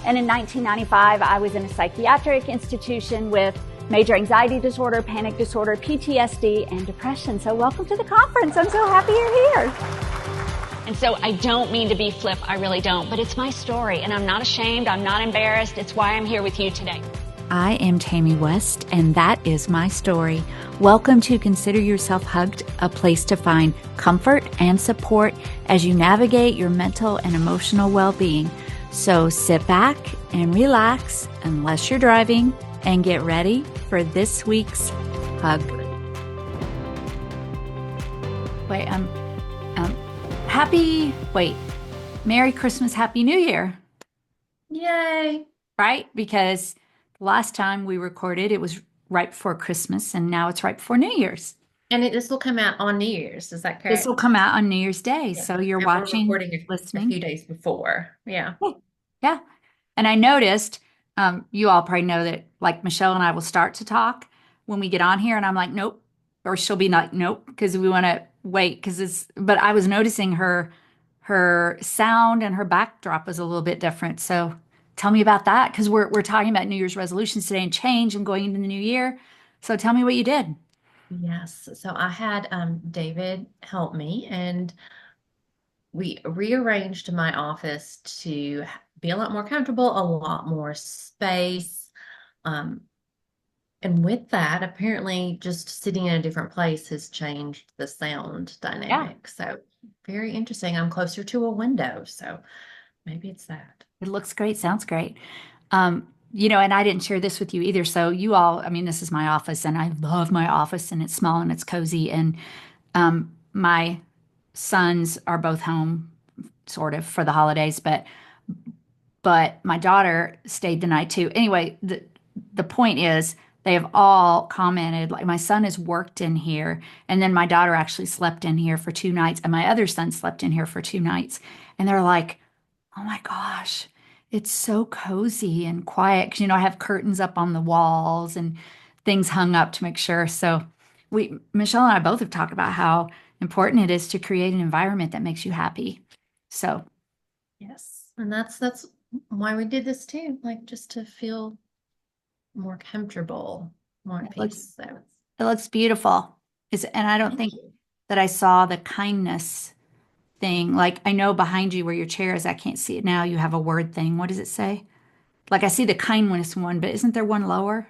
And in 1995, I was in a psychiatric institution with major anxiety disorder, panic disorder, PTSD, and depression. So welcome to the conference. I'm so happy you're here. And so I don't mean to be flip, I really don't, but it's my story and I'm not ashamed, I'm not embarrassed. It's why I'm here with you today. I am Tami West, and that is my story. Welcome to Consider Yourself Hugged, a place to find comfort and support as you navigate your mental and emotional well-being. So sit back and relax, unless you're driving, and get ready for this week's hug. Merry Christmas, Happy New Year. Yay. Right? Because last time we recorded, it was right before Christmas, and now it's right before New Year's. And this will come out on New Year's, is that correct? This will come out on New Year's Day. Yeah. So you're And watching, we're recording listening. a few days before. Yeah. Yeah. And I noticed, you all probably know that, like, Michelle and I will start to talk when we get on here, and I'm like, nope. Or she'll be like, nope, because we want to wait. But I was noticing her sound and her backdrop was a little bit different. So tell me about that, because we're talking about New Year's resolutions today and change and going into the new year. So tell me what you did. Yes. So I had David help me, and we rearranged my office to be a lot more comfortable, a lot more space. And with that, apparently just sitting in a different place has changed the sound dynamic. So very interesting. I'm closer to a window, so maybe it's that. It looks great, sounds great. And I didn't share this with you either. So you all, this is my office, and I love my office, and it's small and it's cozy. And my sons are both home sort of for the holidays, but my daughter stayed the night too. Anyway, the point is, they have all commented, like, my son has worked in here, and then my daughter actually slept in here for 2 nights, and my other son slept in here for 2 nights. And they're like, oh my gosh, it's so cozy and quiet. Because, I have curtains up on the walls and things hung up to make sure. So Michelle and I both have talked about how important it is to create an environment that makes you happy. So. Yes. And that's why we did this too, like, just to feel more comfortable, more at peace. It looks beautiful. And I don't think that I saw the kindness thing. Like, I know behind you where your chair is, I can't see it now. You have a word thing. What does it say? Like, I see the kindness one, but isn't there one lower?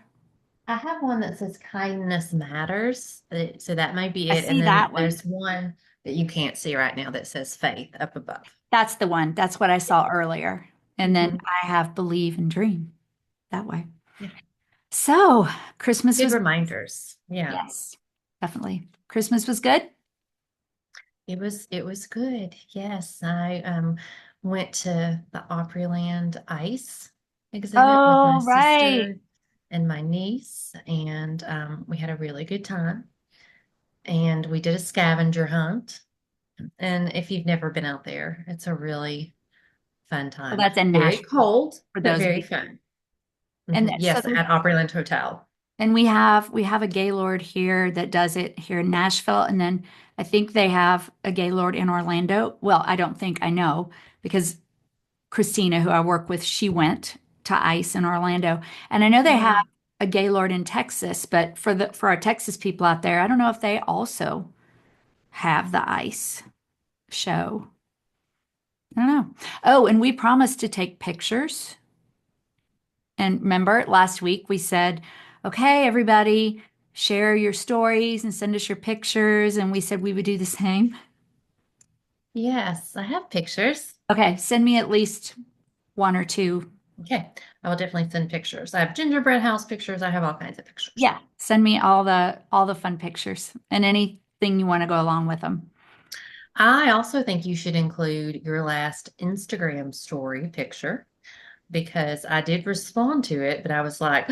I have one that says kindness matters. So that may be it. I see and then that one. There's one that you can't see right now that says faith up above. That's the one. That's what I saw earlier. And then I have believe and dream that way. Yeah. So Christmas Good was reminders. Yeah. Yes, definitely. Christmas was good. It was good. Yes. I went to the Opryland Ice exhibit with my sister and my niece, and we had a really good time. And we did a scavenger hunt. And if you've never been out there, it's a really fun time. Well, that's in very Nashville, cold, for but those very fun. And yes, so at Opryland Hotel. And we have a Gaylord here that does it here in Nashville. And then I think they have a Gaylord in Orlando. Well, I don't think, I know, because Christina, who I work with, she went to ICE in Orlando. And I know they have a Gaylord in Texas, but for our Texas people out there, I don't know if they also have the ICE show. I don't know. Oh, and we promised to take pictures. And remember, last week we said, okay, everybody, share your stories and send us your pictures. And we said we would do the same. Yes, I have pictures. Okay, send me at least 1 or 2. Okay, I will definitely send pictures. I have gingerbread house pictures. I have all kinds of pictures. Yeah, send me all the fun pictures and anything you want to go along with them. I also think you should include your last Instagram story picture, because I did respond to it, but I was like,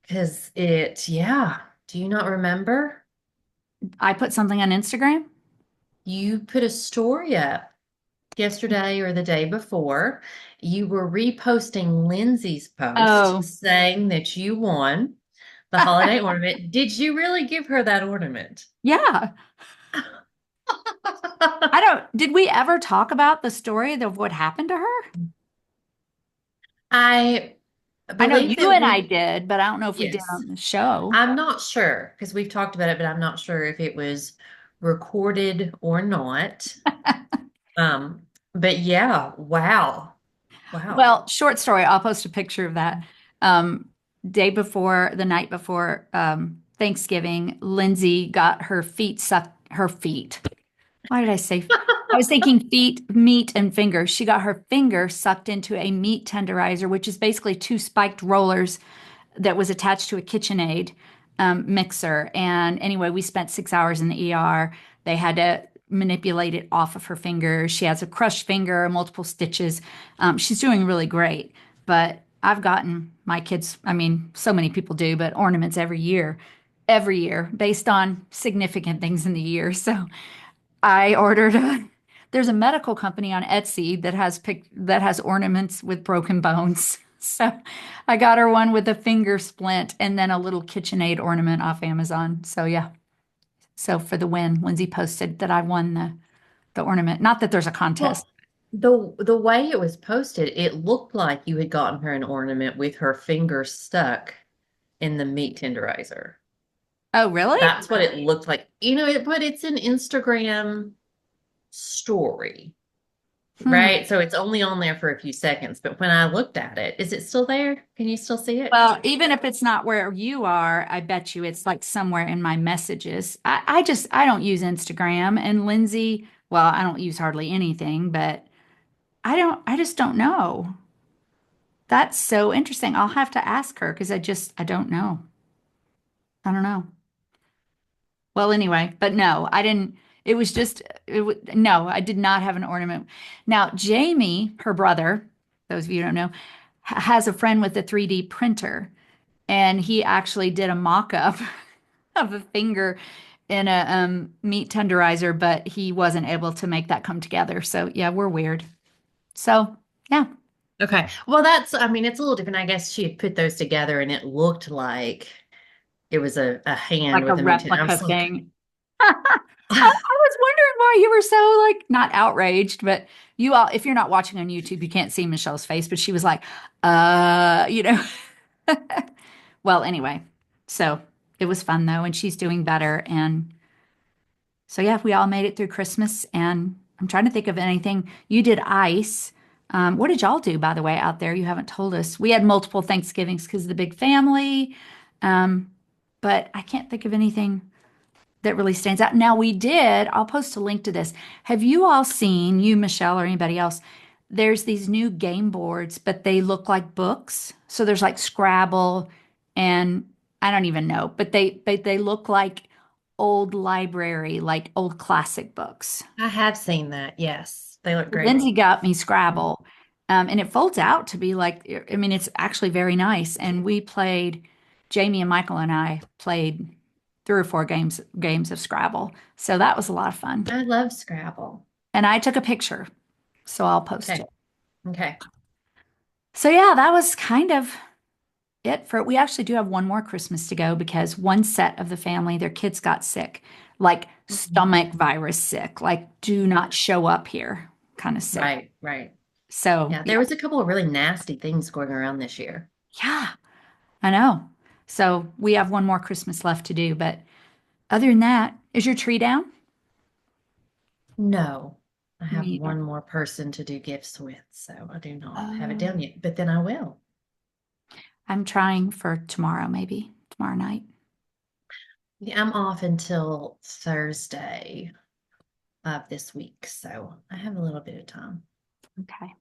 because do you not remember? I put something on Instagram? You put a story up yesterday or the day before. You were reposting Lindsay's post saying that you won the holiday ornament. Did you really give her that ornament? Yeah. Did we ever talk about the story of what happened to her? I I know believe you that and I we, did, but I don't know if we did yes, on the show. I'm not sure because we've talked about it, but I'm not sure if it was recorded or not. Um, but yeah, wow. Wow. Well, short story. I'll post a picture of that. Um, the night before Thanksgiving, Lindsay got her feet sucked. Her feet. Why did I say? I was thinking feet, meat, and fingers. She got her finger sucked into a meat tenderizer, which is basically two spiked rollers that was attached to a KitchenAid mixer. And anyway, we spent 6 hours in the ER. They had to manipulate it off of her finger. She has a crushed finger, multiple stitches. She's doing really great. But I've gotten my kids, I mean, so many people do, but ornaments every year based on significant things in the year. So I ordered there's a medical company on Etsy that has ornaments with broken bones. So I got her one with a finger splint and then a little KitchenAid ornament off Amazon. So yeah. So for the win, Lindsay posted that I won the ornament. Not that there's a contest. Well, the way it was posted, it looked like you had gotten her an ornament with her finger stuck in the meat tenderizer. Oh, really? That's what it looked like. But it's an Instagram story, Hmm. right? So it's only on there for a few seconds. But when I looked at it, is it still there? Can you still see it? Well, even if it's not where you are, I bet you it's like somewhere in my messages. I don't use Instagram and Lindsay, well, I don't use hardly anything, but I just don't know. That's so interesting. I'll have to ask her because I don't know. I don't know. Well, anyway, but no, I didn't. It was just, no, I did not have an ornament. Now, Jamie, her brother, those of you who don't know, has a friend with a 3D printer, and he actually did a mock-up of a finger in a meat tenderizer, but he wasn't able to make that come together. So, yeah, we're weird. So, yeah, Okay. Well, I mean, it's a little different. I guess she had put those together and it looked like it was a hand like a with a meat tender. I replica was like, thing. I was wondering why you were so like not outraged, but you all, if you're not watching on YouTube, you can't see Michelle's face, but she was like, you know. Well, anyway, so it was fun though, and she's doing better. And so, yeah, we all made it through Christmas. And I'm trying to think of anything. You did ice. What did y'all do, by the way, out there? You haven't told us. We had multiple Thanksgivings because of the big family. Um, but I can't think of anything that really stands out. Now, I'll post a link to this. Have you all seen, you, Michelle, or anybody else? There's these new game boards, but they look like books. So there's like Scrabble and I don't even know, but they look like old library, like old classic books. I have seen that. Yes. They look great. Lindsay got me Scrabble, and it folds out to be like, I mean, it's actually very nice. And Jamie and Michael and I played 3 or 4 games of Scrabble. So that was a lot of fun. I love Scrabble. And I took a picture, so I'll post Okay. it. Okay. So yeah, that was kind of it for we actually do have one more Christmas to go because one set of the family, their kids got sick, like Mhm. stomach virus sick, like do not show up here kind of sick. Right, right. So Yeah, yeah, there was a couple of really nasty things going around this year. yeah, I know. So we have one more Christmas left to do, but other than that, is your tree down? No, I Me have either. one more person to do gifts with, so I do not have it Oh, down yet, but then I will. I'm trying for tomorrow, maybe tomorrow night. Yeah, I'm off until Thursday of this week, so I have a little bit of time. Okay.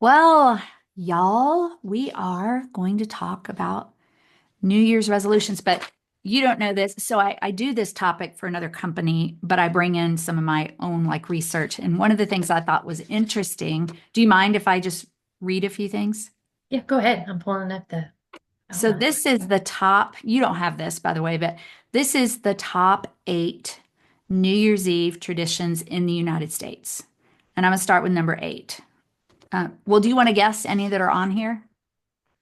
Well, y'all, we are going to talk about New Year's resolutions, but you don't know this. So I do this topic for another company, but I bring in some of my own like research. And one of the things I thought was interesting, do you mind if I just read a few things? Yeah, go ahead. I'm pulling up the So outline. this is the top, you don't have this by the way, but this is the top 8 New Year's Eve traditions in the United States. And I'm going to start with number 8. Well, do you want to guess any that are on here?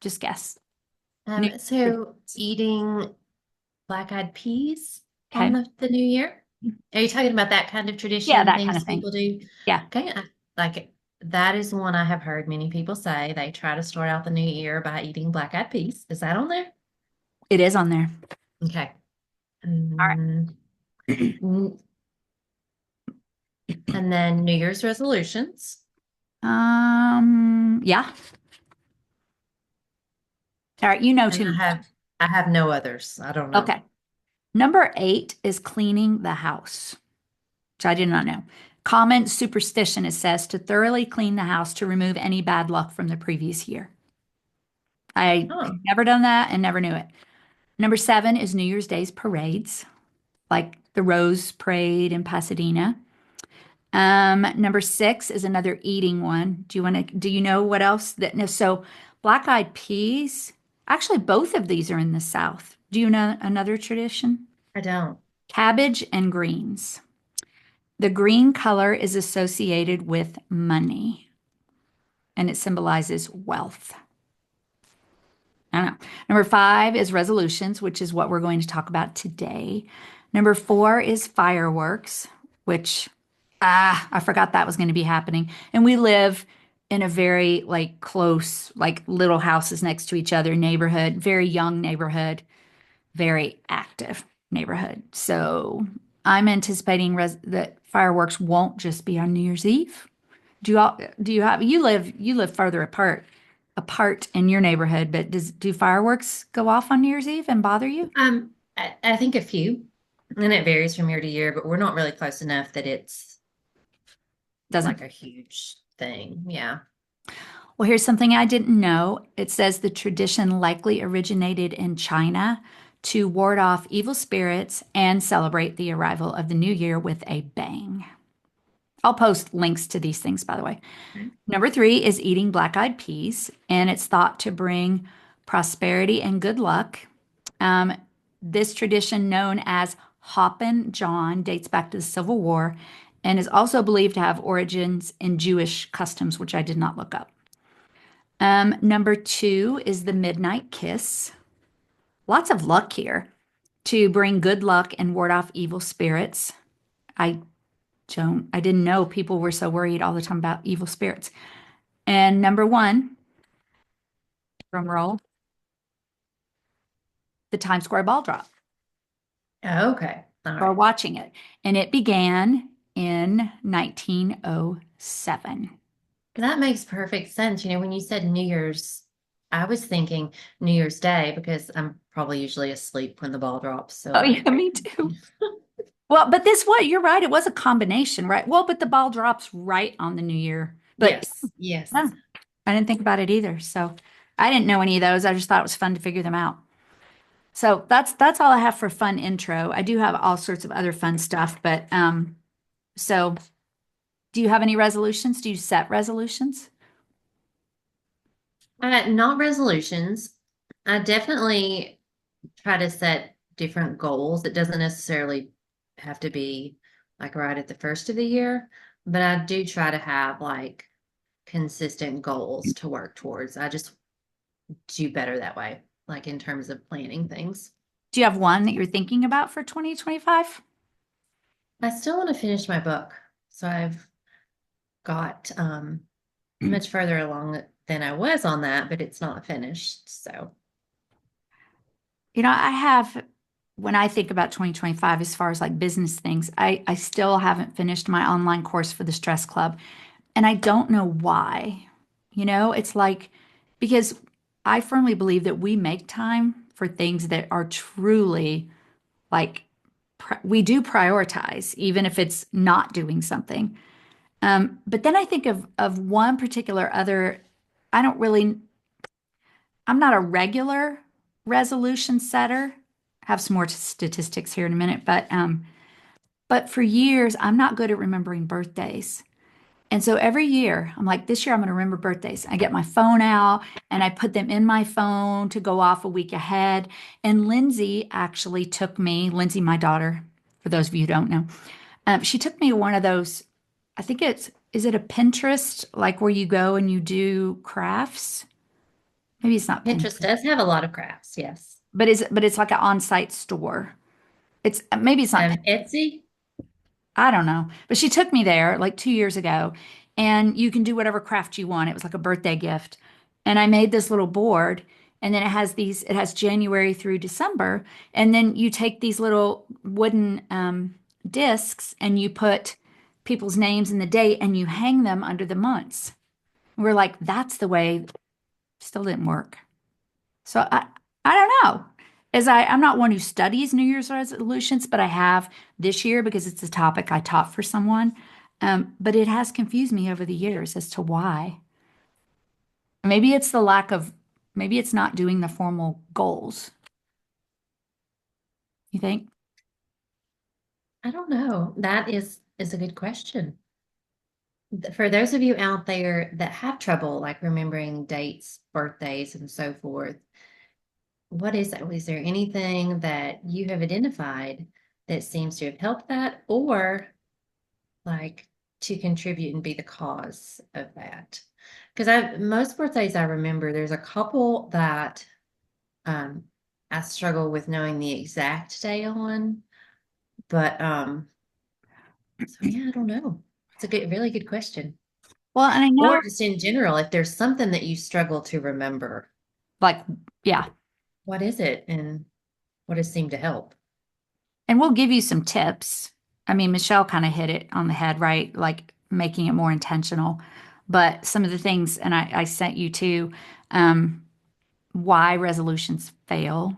Just guess. New So eating black-eyed peas on Okay. the New Year? Are you talking about that kind of Yeah, tradition, that kind things of thing. people do? Yeah. Okay, like that is one I have heard many people say. They try to start out the new year by eating black-eyed peas. Is that on there? It is on there. Okay. All Mm, n- and then New Year's resolutions. right. Yeah. All right. You know And too much. I have no others. I don't know. Okay. Number 8 is cleaning the house, which I did not know. Common superstition, it says, to thoroughly clean the house to remove any bad luck from the previous year. I Oh, had never done that and never knew it. Number 7 is New Year's Day's parades, like the Rose Parade in Pasadena. Number 6 is another eating one. Do you know what else that, no, so black-eyed peas, actually both of these are in the South. Do you know another tradition? I don't. Cabbage and greens. The green color is associated with money and it symbolizes wealth. I don't know. Number 5 is resolutions, which is what we're going to talk about today. Number 4 is fireworks, which, I forgot that was going to be happening. And we live in a very like close, like little houses next to each other neighborhood, very young neighborhood, very active neighborhood. So I'm anticipating that fireworks won't just be on New Year's Eve. Do you have you live further apart in your neighborhood, but do fireworks go off on New Year's Eve and bother you? I think a few, and it varies from year to year, but we're not really close enough that it's Doesn't. like a huge thing. Yeah. Well, here's something I didn't know. It says the tradition likely originated in China to ward off evil spirits and celebrate the arrival of the new year with a bang. I'll post links to these things, by the way. Okay. Number 3 is eating black-eyed peas, and it's thought to bring prosperity and good luck. Um, this tradition, known as Hoppin' John, dates back to the Civil War and is also believed to have origins in Jewish customs, which I did not look up. Number 2 is the midnight kiss. Lots of luck here to bring good luck and ward off evil spirits. I I didn't know people were so worried all the time about evil spirits. And number 1, drum roll, the Times Square ball drop, Okay. All or right. watching it. And it began in 1907. That makes perfect sense. You know, when you said New Year's, I was thinking New Year's Day because I'm probably usually asleep when the ball drops. So Oh, yeah, me too. Well, but you're right. It was a combination, right? Well, but the ball drops right on the new year. But yes, yes. no, I didn't think about it either. So I didn't know any of those. I just thought it was fun to figure them out. So that's all I have for fun intro. I do have all sorts of other fun stuff, but so do you have any resolutions? Do you set resolutions? Not resolutions. I definitely try to set different goals. It doesn't necessarily have to be like right at the first of the year, but I do try to have like consistent goals to work towards. I just do better that way, like in terms of planning things. Do you have one that you're thinking about for 2025? I still want to finish my book, so I've got much further along than I was on that, but it's not finished. So, I have, when I think about 2025, as far as like business things, I still haven't finished my online course for the Stress Club. And I don't know why. It's like, because I firmly believe that we make time for things that are truly like, we do prioritize, even if it's not doing something. But then I think of one particular other, I don't really, I'm not a regular resolution setter. Have some more statistics here in a minute, but for years I'm not good at remembering birthdays. And so every year, I'm like, this year I'm going to remember birthdays. I get my phone out and I put them in my phone to go off a week ahead. And Lindsay actually took me, Lindsay, my daughter, for those of you who don't know, she took me to one of those, I think is it a Pinterest, like where you go and you do crafts? Maybe it's not Pinterest Pinterest, does have a lot of crafts, yes. but it's like an on-site store. Maybe it's not Pinterest. Etsy? I don't know. But she took me there like 2 years ago and you can do whatever craft you want. It was like a birthday gift. And I made this little board, and then it has January through December. And then you take these little wooden discs and you put people's names and the date and you hang them under the months. We're like, that's the way, still didn't work. So I don't know. I'm not one who studies New Year's resolutions, but I have this year because it's a topic I taught for someone. But it has confused me over the years as to why. Maybe it's the lack of, maybe it's not doing the formal goals. You think? I don't know. That is a good question. For those of you out there that have trouble like remembering dates, birthdays, and so forth, what is that? Is there anything that you have identified that seems to have helped that, or like to contribute and be the cause of that? Because most birthdays I remember, there's a couple that um I struggle with knowing the exact day on, but so yeah, I don't know. It's a really good question. Well, and I Or know, just in general, if there's something that you struggle to remember, like, yeah. what is it and what has seemed to help? And we'll give you some tips. I mean, Michelle kind of hit it on the head, right? Like making it more intentional. But some of the things, and I sent you to why resolutions fail.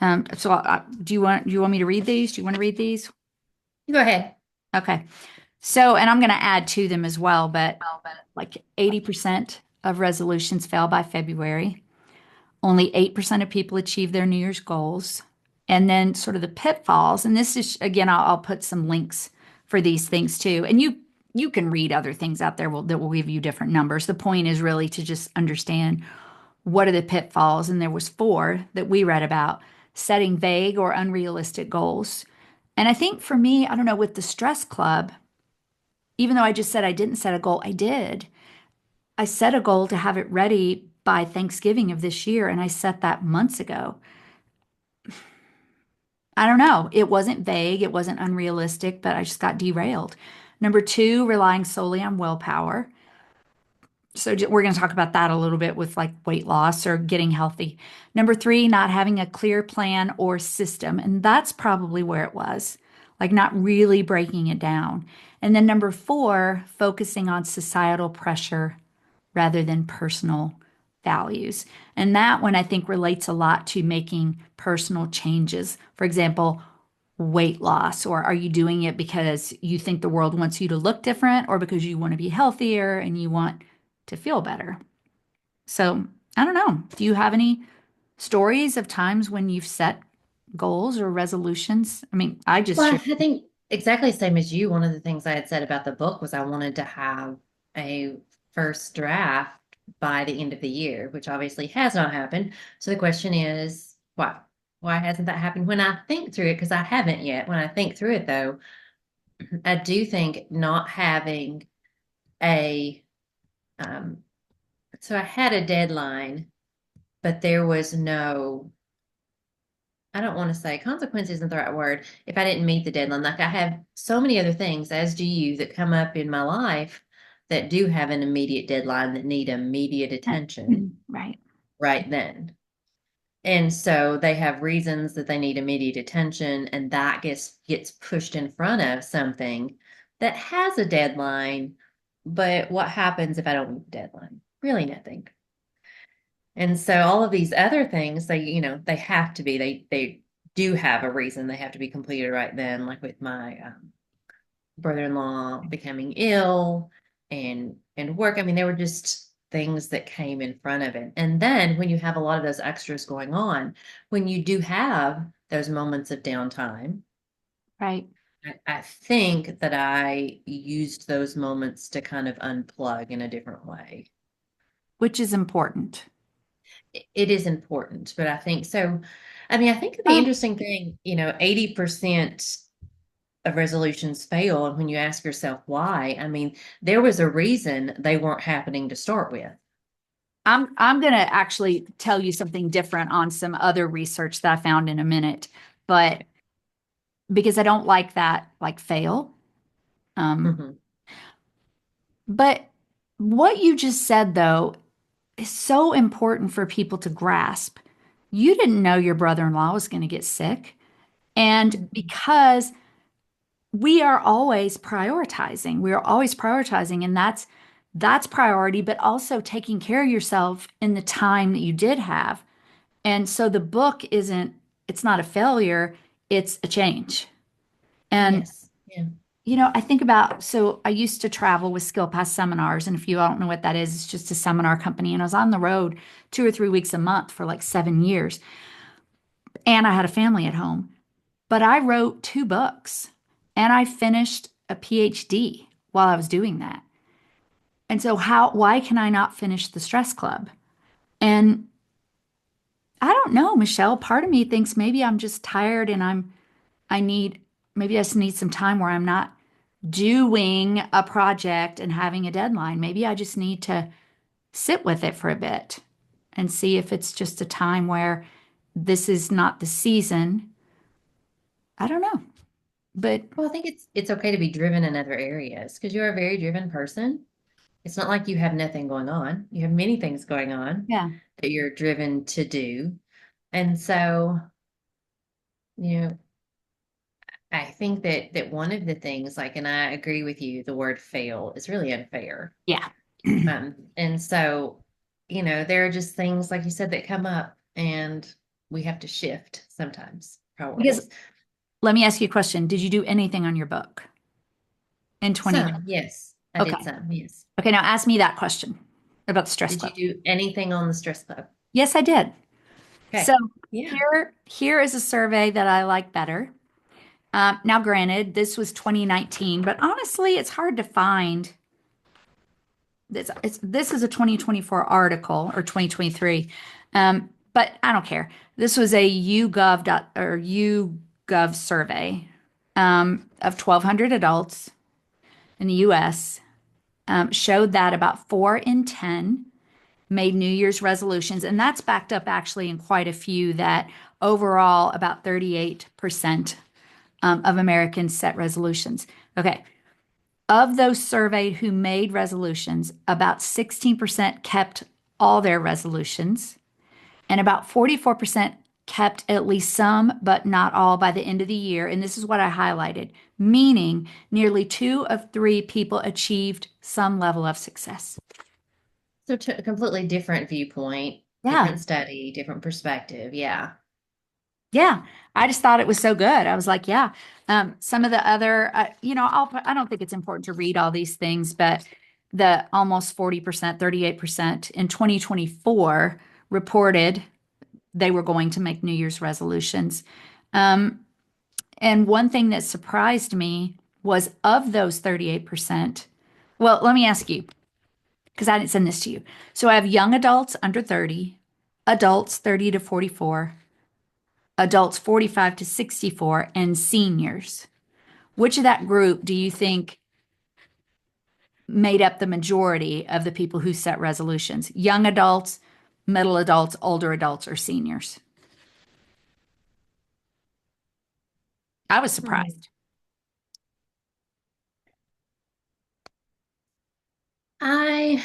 Do you want me to read these? Do you want to read these? You go ahead. Okay. So, and I'm going to add to them as well, but like 80% of resolutions fail by February. Only 8% of people achieve their New Year's goals. And then sort of the pitfalls, and this is again, I'll put some links for these things too. And you can read other things out there that will give you different numbers. The point is really to just understand what are the pitfalls. And there was four that we read about: setting vague or unrealistic goals. And I think for me, I don't know, with the stress club, even though I just said I didn't set a goal, I did. I set a goal to have it ready by Thanksgiving of this year, and I set that months ago. I don't know. It wasn't vague, it wasn't unrealistic, but I just got derailed. Number two, relying solely on willpower. So we're going to talk about that a little bit with like weight loss or getting healthy. Number three, not having a clear plan or system. And that's probably where it was, like not really breaking it down. And then number four, focusing on societal pressure rather than personal values. And that one I think relates a lot to making personal changes. For example, weight loss, or are you doing it because you think the world wants you to look different or because you want to be healthier and you want to feel better? So I don't know. Do you have any stories of times when you've set goals or resolutions? I mean, I just Well, should. I think exactly the same as you. One of the things I had said about the book was I wanted to have a first draft by the end of the year, which obviously has not happened. So the question is, why? Why hasn't that happened? When I think through it, because I haven't yet, when I think through it though, I do think not having a so I had a deadline, but there was no, I don't want to say consequence isn't the right word, if I didn't meet the deadline. Like I have so many other things, as do you, that come up in my life that do have an immediate deadline that need immediate attention Right. right then. And so they have reasons that they need immediate attention, and that gets pushed in front of something that has a deadline. But what happens if I don't meet the deadline? Really nothing. And so all of these other things, they have to be, they do have a reason they have to be completed right then, like with my brother-in-law becoming ill and work. I mean, there were just things that came in front of it. And then when you have a lot of those extras going on, when you do have those moments of downtime, Right. I think that I used those moments to kind of unplug in a different way. Which is important. It is important, but I think so. I mean, I think the Um, interesting thing, 80% of resolutions fail. And when you ask yourself why, I mean, there was a reason they weren't happening to start with. I'm going to actually tell you something different on some other research that I found in a minute, but because I don't like that, like fail. Um, Hmm. But what you just said, though, is so important for people to grasp. You didn't know your brother-in-law was going to get sick. And Mhm. because we are always prioritizing, and that's priority, but also taking care of yourself in the time that you did have. And so the book it's not a failure, it's a change. And Yes. Yeah. I think about, so I used to travel with Skill Pass seminars. And if you don't know what that is, it's just a seminar company. And I was on the road 2 or 3 weeks a month for like 7 years. And I had a family at home. But I wrote 2 books and I finished a PhD while I was doing that. And so why can I not finish the stress club? And I don't know, Michelle. Part of me thinks maybe I'm just tired and I need, maybe I just need some time where I'm not doing a project and having a deadline. Maybe I just need to sit with it for a bit and see if it's just a time where this is not the season. I don't know. But Well, I think it's okay to be driven in other areas because you're a very driven person. It's not like you have nothing going on. You have many things going on yeah, that you're driven to do. And so, you know, I think that one of the things, like, and I agree with you, the word fail is really unfair. yeah. And so, there are just things, like you said, that come up and we have to shift sometimes Because priorities. let me ask you a question. Did you do anything on your book in 2020? Some, yes, I Okay. did some, yes. Okay, now ask me that question about the stress Did you club. do anything on the stress club? Yes, I did. So Okay. Yeah. here is a survey that I like better. Now, granted, this was 2019, but honestly, it's hard to find. This is a 2024 article or 2023, but I don't care. This was a YouGov survey of 1,200 adults in the U.S. Showed that about 4 in 10 made New Year's resolutions, and that's backed up actually in quite a few that overall about 38% of Americans set resolutions. Okay. Of those surveyed who made resolutions, about 16% kept all their resolutions, and about 44% kept at least some, but not all by the end of the year. And this is what I highlighted, meaning nearly 2 of 3 people achieved some level of success. So a completely different viewpoint, Yeah. different study, different perspective. Yeah. Yeah, I just thought it was so good. I was like, yeah. Some of the other, I don't think it's important to read all these things, but the almost 40%, 38% in 2024 reported they were going to make New Year's resolutions. Um, and one thing that surprised me was of those 38%. Well, let me ask you, because I didn't send this to you. So I have young adults under 30, adults 30 to 44, adults 45 to 64, and seniors. Which of that group do you think made up the majority of the people who set resolutions? Young adults, middle adults, older adults, or seniors? I was Hmm. surprised. I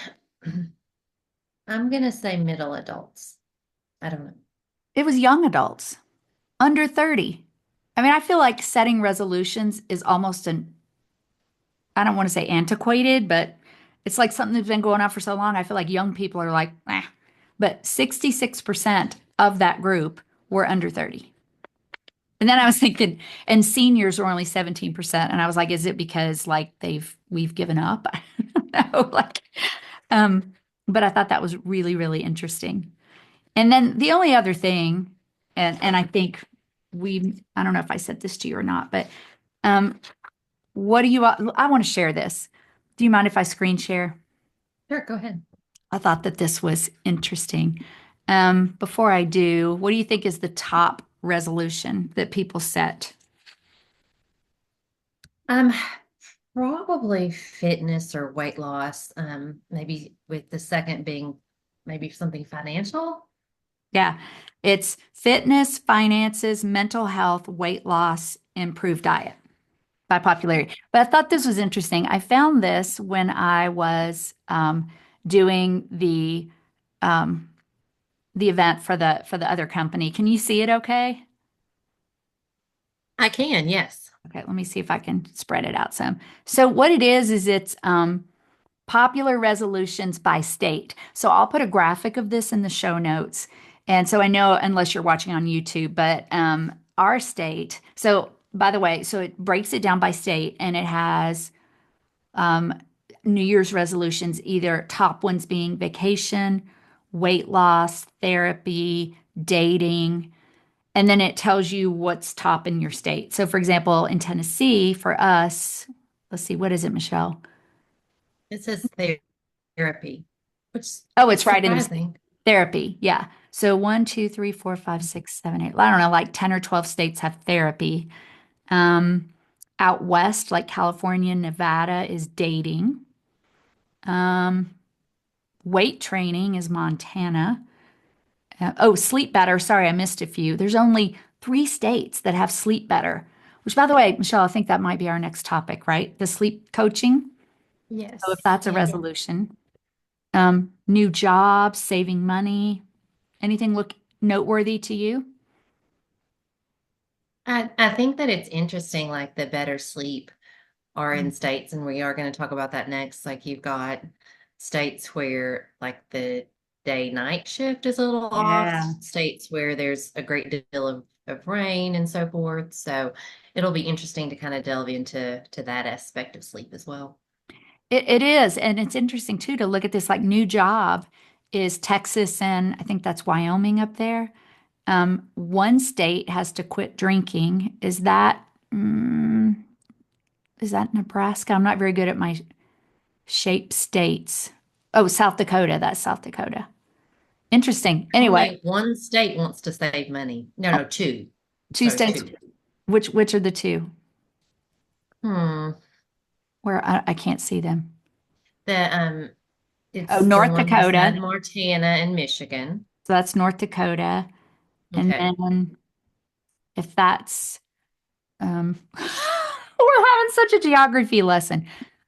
I'm gonna say middle adults. I don't know. It was young adults, under 30. I mean, I feel like setting resolutions is almost I don't want to say antiquated, but it's like something that's been going on for so long. I feel like young people are like, eh. But 66% of that group were under 30. And then I was thinking, and seniors were only 17%. And I was like, is it because like we've given up? I don't know. Um, but I thought that was really, really interesting. And then the only other thing, and I think I don't know if I said this to you or not, but um, what do you, I want to share this. Do you mind if I screen share? Sure, go ahead. I thought that this was interesting. Before I do, what do you think is the top resolution that people set? Um, Probably fitness or weight loss. Maybe with the second being maybe something financial. Yeah, it's fitness, finances, mental health, weight loss, improved diet. by popularity. But I thought this was interesting. I found this when I was doing um, the event for the other company. Can you see it okay? I can, yes. Okay, let me see if I can spread it out some. So what it is it's popular resolutions by state. So I'll put a graphic of this in the show notes. And so I know, unless you're watching on YouTube, but our state, so by the way, so it breaks it down by state and it has um, New Year's resolutions, either top ones being vacation, weight loss, therapy, dating, and then it tells you what's top in your state. So, for example, in Tennessee, for us, let's see, what is it, Michelle? It says therapy, which Oh, is it's right in the surprising. therapy. Yeah. So one, two, three, four, five, six, seven, eight. I don't know, like 10 or 12 states have therapy. Um, Out west, like California, Nevada, is dating. Um, Weight training is Montana. Oh, sleep better. Sorry, I missed a few. There's only 3 states that have sleep better, which, by the way, Michelle, I think that might be our next topic, right? The sleep coaching. So if Yes. that's a Yeah. resolution. New job, saving money. Anything look noteworthy to you? I think that it's interesting, like the better sleep are in states, and we are going to talk about that next. Like you've got states where like the day night shift is a little off, Yeah. states where there's a great deal of rain and so forth. So it'll be interesting to kind of delve into that aspect of sleep as well. It is. And it's interesting too to look at this like new job is Texas and I think that's Wyoming up there. One state has to quit drinking. Mm, is that Nebraska? I'm not very good at my shape states. Oh, South Dakota. That's South Dakota. Interesting. Anyway, Only one state wants to save money. No, oh, no, two. two So it's states. two. Which are the two? Hmm. Where I can't see them. The Oh, it's the North one beside Dakota. Montana and Michigan. So that's North Dakota. And Okay. then if that's we're having such a geography lesson.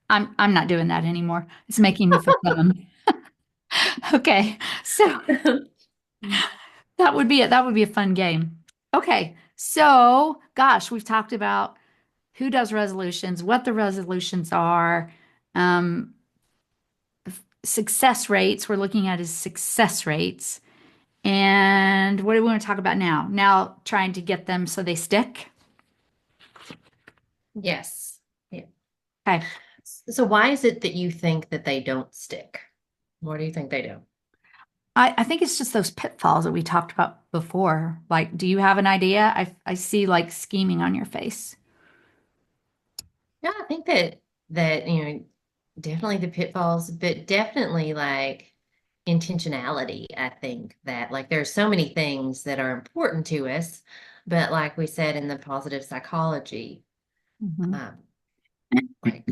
I'm not doing that anymore. It's making me feel dumb. Okay. So that would be a fun game. Okay. So, gosh, we've talked about who does resolutions, what the resolutions are, um, success rates. We're looking at is success rates. And what do we want to talk about now? Now, trying to get them so they stick. Yes. Yeah. Okay. So why is it that you think that they don't stick? What do you think they do? I think it's just those pitfalls that we talked about before. Like, do you have an idea? I see like scheming on your face. Yeah, I think that definitely the pitfalls, but definitely like intentionality. I think that like there's so many things that are important to us, but like we said in the positive psychology, Mhm. um, like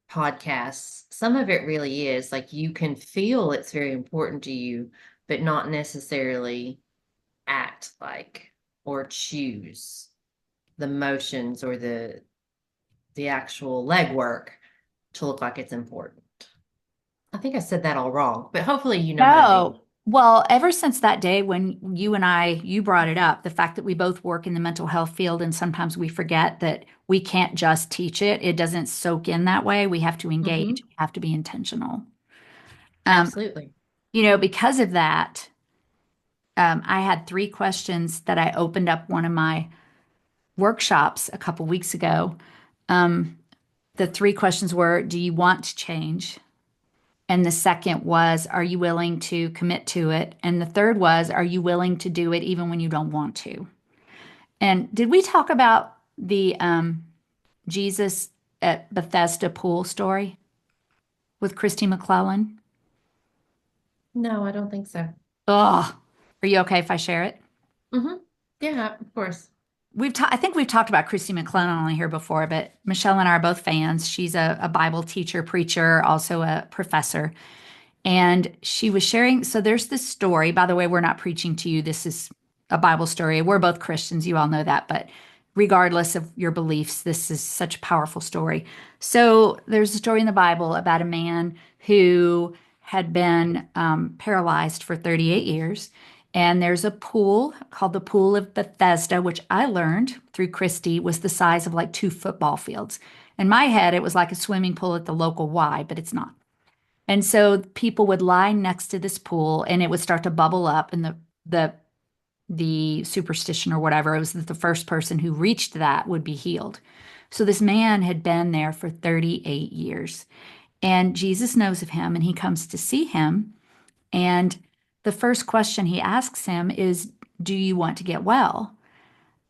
podcasts, some of it really is like you can feel it's very important to you, but not necessarily act like or choose the motions or the actual legwork to look like it's important. I think I said that all wrong, but hopefully you know what I mean. No. Well, ever since that day when you brought it up, the fact that we both work in the mental health field and sometimes we forget that we can't just teach it. It doesn't soak in that way. We have to engage. Hmm. We have to be intentional. Um, Absolutely. because of that, I had 3 questions that I opened up one of my workshops a couple weeks ago. Um, the 3 questions were, do you want to change? And the second was, are you willing to commit to it? And the third was, are you willing to do it even when you don't want to? And did we talk about the Jesus at Bethesda pool story with Christy McClellan? No, I don't think so. Oh, are you okay if I share it? Hmm. Yeah, of course. I think we've talked about Christy McClellan on here before, but Michelle and I are both fans. She's a Bible teacher, preacher, also a professor. And she was sharing. So there's this story. By the way, we're not preaching to you. This is a Bible story. We're both Christians. You all know that. But regardless of your beliefs, this is such a powerful story. So there's a story in the Bible about a man who had been paralyzed for 38 years. And there's a pool called the Pool of Bethesda, which I learned through Christy was the size of like 2 football fields. In my head, it was like a swimming pool at the local Y, but it's not. And so people would lie next to this pool and it would start to bubble up and the superstition or whatever, it was that the first person who reached that would be healed. So this man had been there for 38 years. And Jesus knows of him and he comes to see him. And the first question he asks him is, do you want to get well?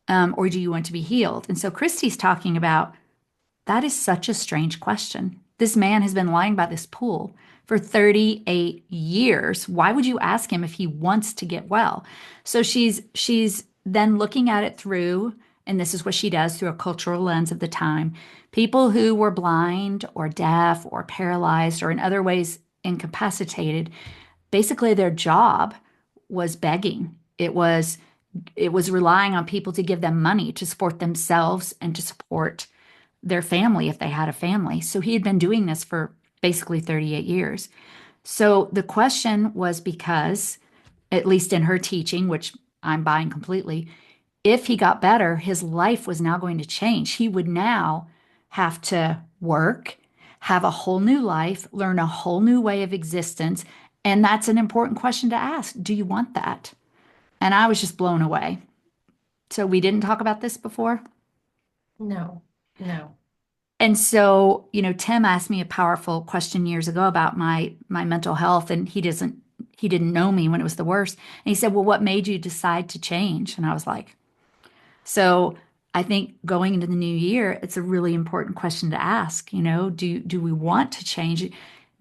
Or do you want to be healed? And so Christy's talking about that is such a strange question. This man has been lying by this pool for 38 years. Why would you ask him if he wants to get well? So she's then looking at it through, and this is what she does through a cultural lens of the time. People who were blind or deaf or paralyzed or in other ways incapacitated, basically their job was begging. It was relying on people to give them money to support themselves and to support their family if they had a family. So he had been doing this for basically 38 years. So the question was because, at least in her teaching, which I'm buying completely, if he got better, his life was now going to change. He would now have to work, have a whole new life, learn a whole new way of existence. And that's an important question to ask. Do you want that? And I was just blown away. So we didn't talk about this before. No, no. And so, Tim asked me a powerful question years ago about my mental health, and he didn't know me when it was the worst. And he said, "Well, what made you decide to change?" And I was like, so I think going into the new year, it's a really important question to ask, do we want to change?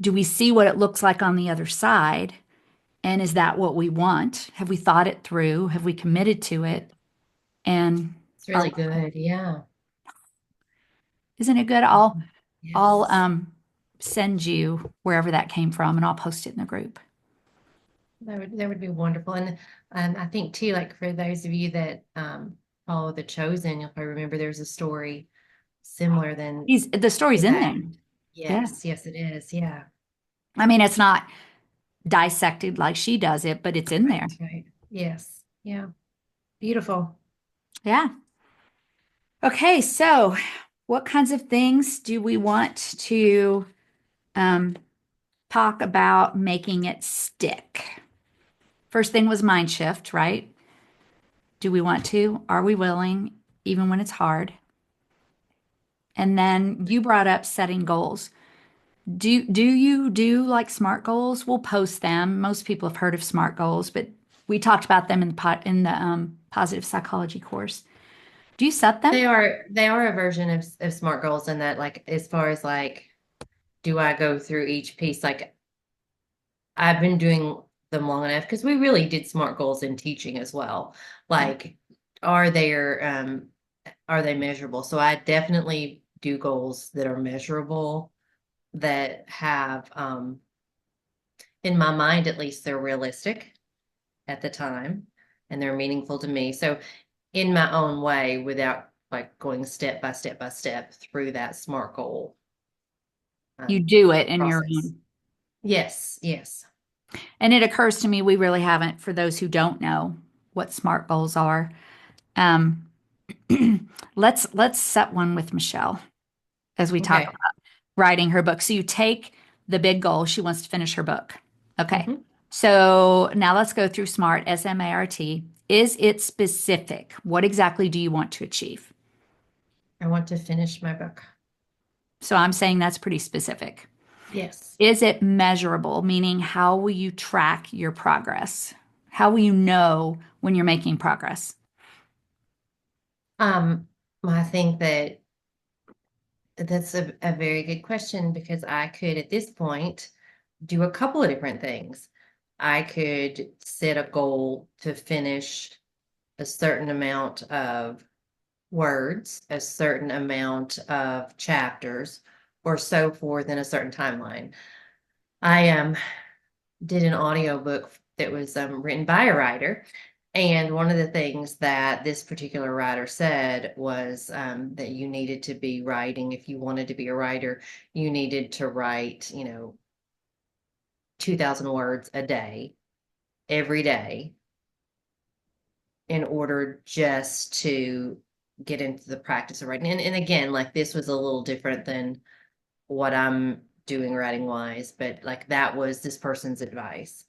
Do we see what it looks like on the other side? And is that what we want? Have we thought it through? Have we committed to it? And It's really good. Yeah. isn't it good? I'll Yes. send you wherever that came from and I'll post it in the group. That would be wonderful. And I think too, like for those of you that follow The Chosen, you'll probably remember there's a story similar The story's to in that. there. Yeah. Yes, it is. Yeah. I mean, it's not dissected like she does it, but it's in there. Right. Yes. Yeah. Beautiful. Yeah. Okay, so what kinds of things do we want to um, talk about making it stick? First thing was mind shift, right? Do we want to? Are we willing, even when it's hard? And then you brought up setting goals. Do you do like SMART goals? We'll post them. Most people have heard of SMART goals, but we talked about them in the positive psychology course. Do you set them? They are a version of SMART goals in that, like, as far as like, do I go through each piece? Like, I've been doing them long enough because we really did SMART goals in teaching as well. Like, are they measurable? So I definitely do goals that are measurable, that have in my mind, at least, they're realistic at the time and they're meaningful to me. So in my own way, without like going step by step by step through that SMART goal You do it in your process. own. Yes. And it occurs to me we really haven't, for those who don't know what SMART goals are. Um, let's set one with Michelle as we talk Okay. about writing her book. So you take the big goal. She wants to finish her book. Okay. Mhm. So now let's go through SMART, SMART. Is it specific? What exactly do you want to achieve? I want to finish my book. So I'm saying that's pretty specific. Yes. Is it measurable? Meaning, how will you track your progress? How will you know when you're making progress? I think that's a very good question, because I could, at this point, do a couple of different things. I could set a goal to finish a certain amount of words, a certain amount of chapters, or so forth in a certain timeline. I did an audiobook that was written by a writer, And one of the things that this particular writer said was that you needed to be writing, if you wanted to be a writer, you needed to write, 2,000 words a day, every day, in order just to get into the practice of writing. And again, like this was a little different than what I'm doing writing wise, but like that was this person's advice.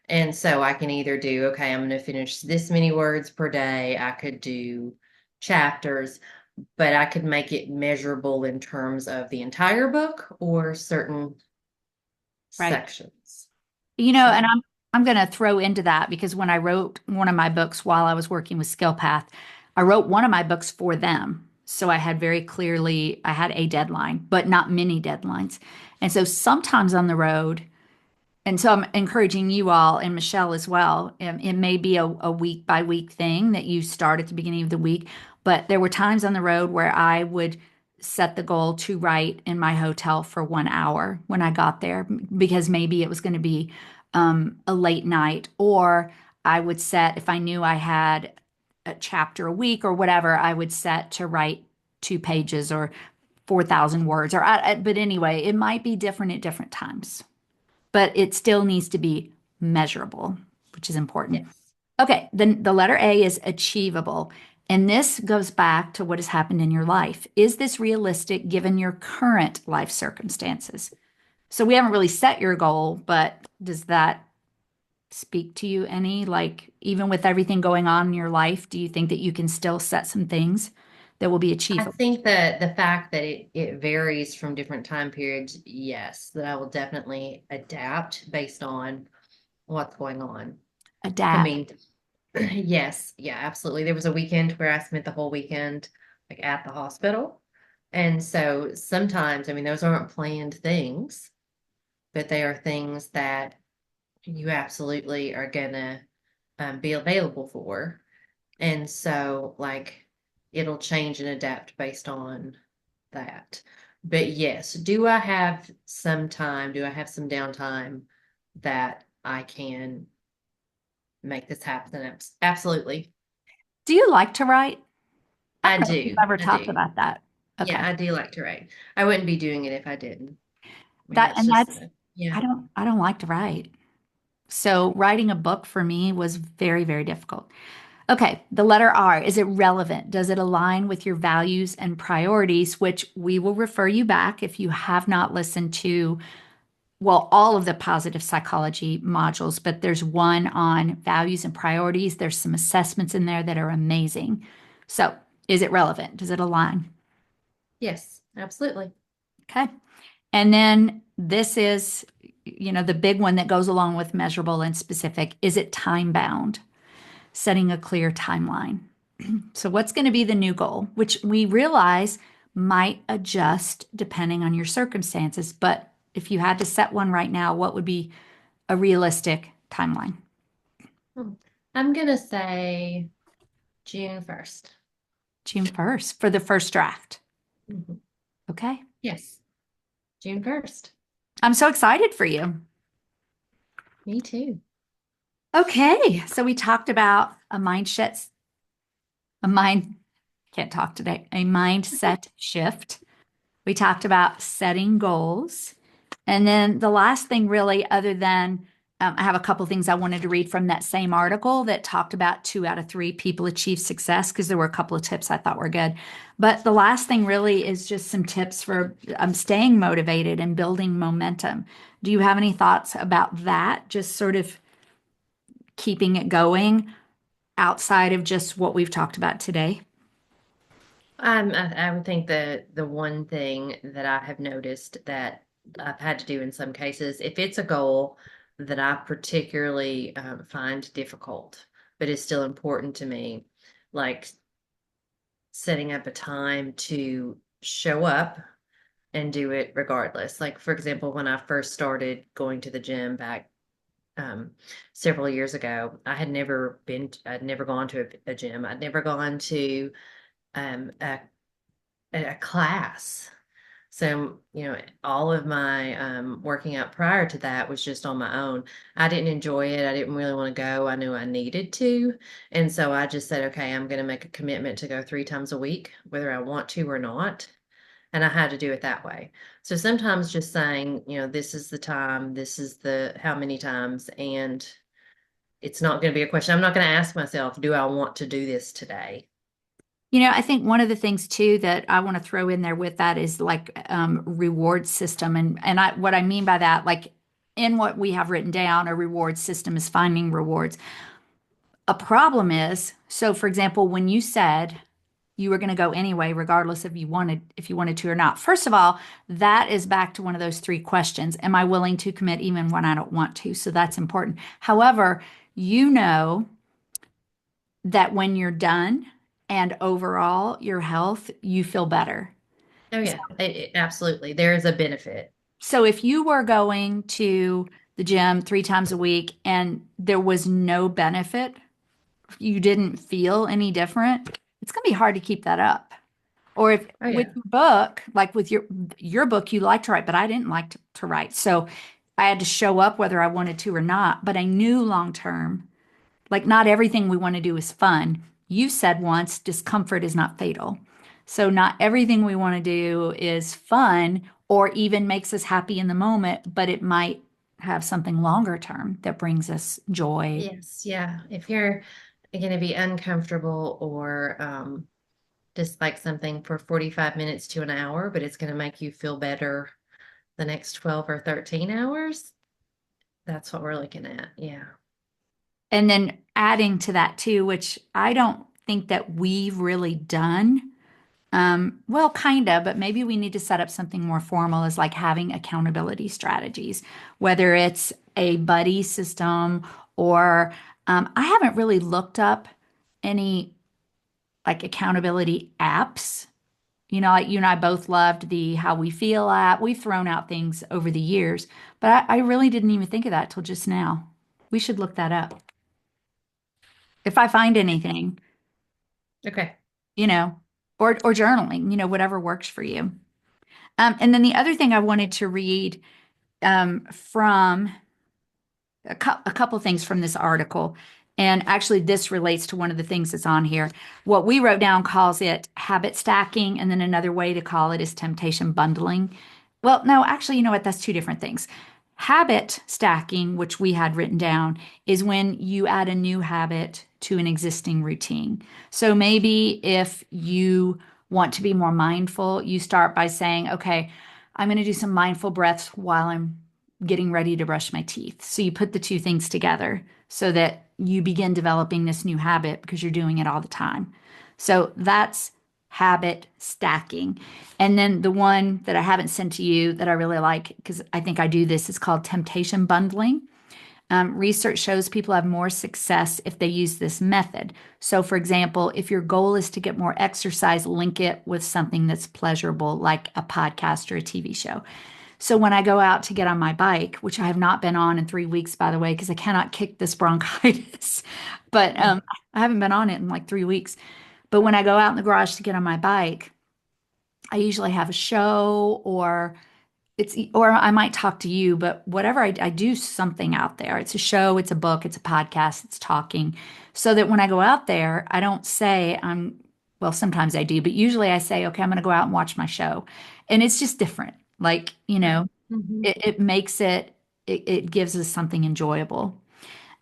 And so I can either do, okay, I'm going to finish this many words per day. I could do chapters, but I could make it measurable in terms of the entire book or certain Right. sections. And So, I'm going to throw into that because when I wrote one of my books while I was working with SkillPath, I wrote one of my books for them. So I had very clearly, I had a deadline, but not many deadlines. And so sometimes on the road, and so I'm encouraging you all and Michelle as well. It may be a week by week thing that you start at the beginning of the week, but there were times on the road where I would set the goal to write in my hotel for 1 hour when I got there, because maybe it was going to be a late night, or I would set, if I knew I had a chapter a week or whatever, I would set to write 2 pages or 4,000 words. But anyway, it might be different at different times, but it still needs to be measurable, which is important. yes. Okay, then the letter A is achievable. And this goes back to what has happened in your life. Is this realistic given your current life circumstances? So we haven't really set your goal, but does that speak to you any? Like, even with everything going on in your life, do you think that you can still set some things that will be I achievable? think that the fact that it varies from different time periods, yes, that I will definitely adapt based on what's going on. I Adapt. mean, yes, yeah, absolutely. There was a weekend where I spent the whole weekend like at the hospital. And so sometimes, I mean, those aren't planned things, but they are things that you absolutely are gonna be available for. And so, like, it'll change and adapt based on that. But yes, do I have some time? Do I have some downtime that I can make this happen? Absolutely. Do you like to write? I I don't know if we've do. ever I talked do. about that. Okay. Yeah, I do like to write. I wouldn't be doing it if I didn't. I mean, That that's and just, that's yeah. I don't like to write. So writing a book for me was very, very difficult. Okay, the letter R, is it relevant? Does it align with your values and priorities, which we will refer you back if you have not listened to, well, all of the positive psychology modules, but there's one on values and priorities. There's some assessments in there that are amazing. So, is it relevant? Does it align? Yes, absolutely. Okay. And then this is, the big one that goes along with measurable and specific. Is it time bound? Setting a clear timeline. So, what's going to be the new goal, which we realize might adjust depending on your circumstances. But if you had to set one right now, what would be a realistic timeline? Hmm. I'm gonna say June 1st. June 1st for the first draft. Mhm. Okay. Yes, June 1st. I'm so excited for you. Me too. Okay. So, we talked about a mindset, a mind, can't talk today, a mindset shift. We talked about setting goals. And then the last thing, really, other than I have a couple things I wanted to read from that same article that talked about 2 out of 3 people achieve success, because there were a couple of tips I thought were good. But the last thing really is just some tips for staying motivated and building momentum. Do you have any thoughts about that? Just sort of keeping it going outside of just what we've talked about today? I would think that the one thing that I have noticed that I've had to do in some cases, if it's a goal that I particularly find difficult, but is still important to me, like setting up a time to show up and do it regardless. Like, for example, when I first started going to the gym back um, several years ago, I'd never gone to a gym. I'd never gone to um, a, a class. So, all of my working out prior to that was just on my own. I didn't enjoy it. I didn't really want to go. I knew I needed to. And so I just said, okay, I'm going to make a commitment to go 3 times a week, whether I want to or not. And I had to do it that way. So sometimes just saying, this is the time, this is the how many times, and it's not going to be a question. I'm not going to ask myself, do I want to do this today? I think one of the things too that I want to throw in there with that is like reward system, and what I mean by that, like in what we have written down, a reward system is finding rewards. A problem is, so for example, when you said you were going to go anyway, regardless if you wanted to or not. First of all, that is back to one of those three questions. Am I willing to commit even when I don't want to? So that's important. However, you know that when you're done and overall your health, you feel better. Oh yeah, absolutely. There is a benefit. So if you were going to the gym 3 times a week and there was no benefit, you didn't feel any different, it's going to be hard to keep that up. Or if Oh with yeah. your book, like with your book, you like to write, but I didn't like to write. So I had to show up whether I wanted to or not. But I knew long term, like not everything we want to do is fun. You said once, discomfort is not fatal. So not everything we want to do is fun or even makes us happy in the moment, but it might have something longer term that brings us joy. Yes, yeah. If you're going to be uncomfortable or dislike something for 45 minutes to an hour, but it's going to make you feel better the next 12 or 13 hours, that's what we're looking at. Yeah. And then adding to that too, which I don't think that we've really done. Well, kind of, but maybe we need to set up something more formal is like having accountability strategies, whether it's a buddy system or I haven't really looked up any like accountability apps. Like you and I both loved the How We Feel app. We've thrown out things over the years, but I really didn't even think of that till just now. We should look that up. If I find anything, Okay. you know, or journaling, whatever works for you. And then the other thing I wanted to read from a couple things from this article, and actually this relates to one of the things that's on here. What we wrote down calls it habit stacking, and then another way to call it is temptation bundling. Well, no, actually, you know what? That's two different things. Habit stacking, which we had written down, is when you add a new habit to an existing routine. So maybe if you want to be more mindful, you start by saying, okay, I'm going to do some mindful breaths while I'm getting ready to brush my teeth. So you put the two things together so that you begin developing this new habit because you're doing it all the time. So that's habit stacking. And then the one that I haven't sent to you that I really like, because I think I do this, is called temptation bundling. Research shows people have more success if they use this method. So, for example, if your goal is to get more exercise, link it with something that's pleasurable, like a podcast or a TV show. So, when I go out to get on my bike, which I have not been on in 3 weeks, by the way, because I cannot kick this bronchitis, but I haven't been on it in like 3 weeks. But when I go out in the garage to get on my bike, I usually have a show or I might talk to you, but whatever I do something out there. It's a show, it's a book, it's a podcast, it's talking. So that when I go out there, I don't say well, sometimes I do, but usually I say, okay, I'm going to go out and watch my show. And it's just different. Like, Hmm. it makes it gives us something enjoyable.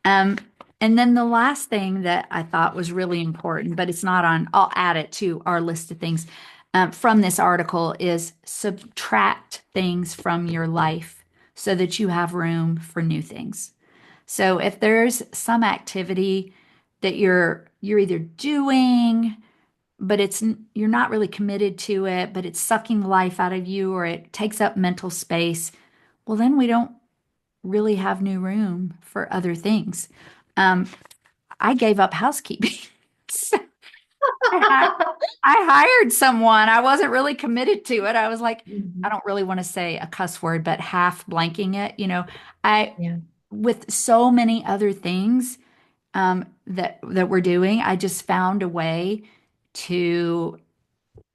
Um, and then the last thing that I thought was really important, but it's not on, I'll add it to our list of things from this article is subtract things from your life so that you have room for new things. So if there's some activity that you're either doing, but you're not really committed to it, but it's sucking life out of you or it takes up mental space, well, then we don't really have new room for other things. Um, I gave up housekeeping. So I, I hired someone. I wasn't really committed to it. I was like, I Hmm. don't really want to say a cuss word, but half blanking it. I Yeah. with so many other things that we're doing, I just found a way to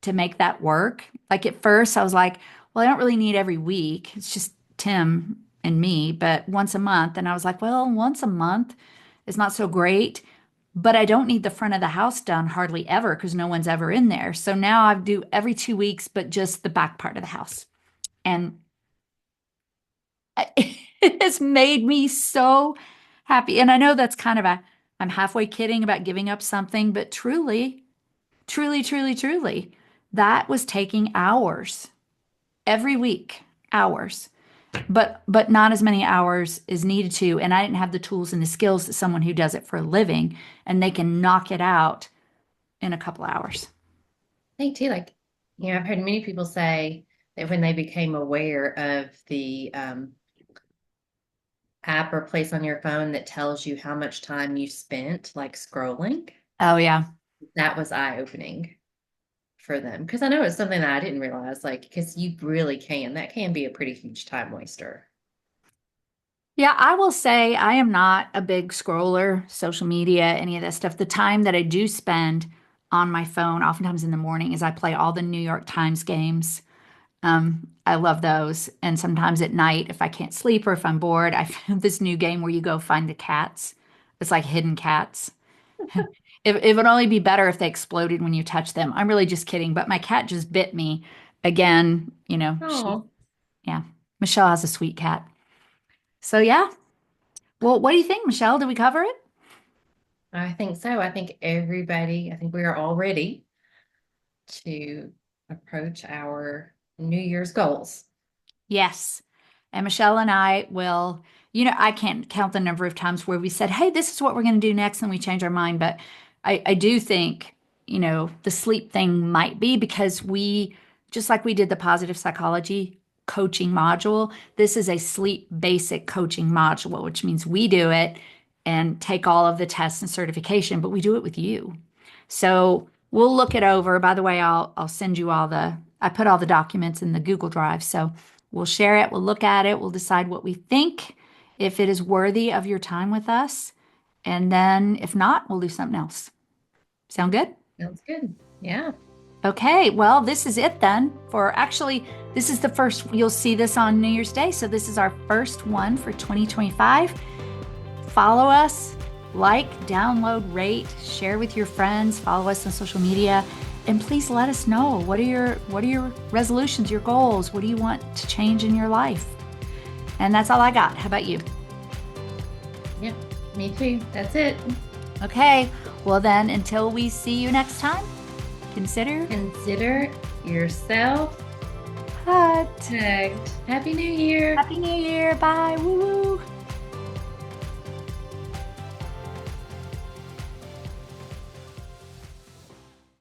to make that work. Like at first, I was like, well, I don't really need every week. It's just Tim and me, but once a month. And I was like, well, once a month is not so great, but I don't need the front of the house done hardly ever because no one's ever in there. So now I do every 2 weeks, but just the back part of the house. And it has made me so happy. And I know that's kind of I'm halfway kidding about giving up something, but truly, truly, truly, truly, that was taking hours every week, hours, but not as many hours as needed to. And I didn't have the tools and the skills that someone who does it for a living and they can knock it out in a couple hours. I think too, like, I've heard many people say that when they became aware of the app or place on your phone that tells you how much time you spent like scrolling, Oh, yeah. that was eye-opening for them. Because I know it's something that I didn't realize, like, because you really that can be a pretty huge time waster. Yeah, I will say I am not a big scroller, social media, any of that stuff. The time that I do spend on my phone, oftentimes in the morning, is I play all the New York Times games. I love those. And sometimes at night, if I can't sleep or if I'm bored, I found this new game where you go find the cats. It's like hidden cats. It would only be better if they exploded when you touch them. I'm really just kidding, but my cat just bit me again. Oh, Yeah, Michelle has a sweet cat. So yeah. Well, what do you think, Michelle? Did we cover it? I think so. I think we are all ready to approach our New Year's goals. Yes. And Michelle and I will, I can't count the number of times where we said, hey, this is what we're going to do next, and we change our mind. But I do think, the sleep thing might be because just like we did the positive psychology coaching module, this is a sleep basic coaching module, which means we do it and take all of the tests and certification, but we do it with you. So we'll look it over. By the way, I'll send you I put all the documents in the Google Drive. So we'll share it, we'll look at it, we'll decide what we think, if it is worthy of your time with us. And then if not, we'll do something else. Sound good? Sounds good. Yeah. Okay, well, this is it then this is the first, you'll see this on New Year's Day. So this is our first one for 2025. Follow us, like, download, rate, share with your friends, follow us on social media. And please let us know, what are your resolutions, your goals? What do you want to change in your life? And that's all I got. How about you? Yeah, me too. That's it. Okay, well then, until we see you next time, consider yourself protect. Happy New Year. Happy New Year. Bye. Woo woo.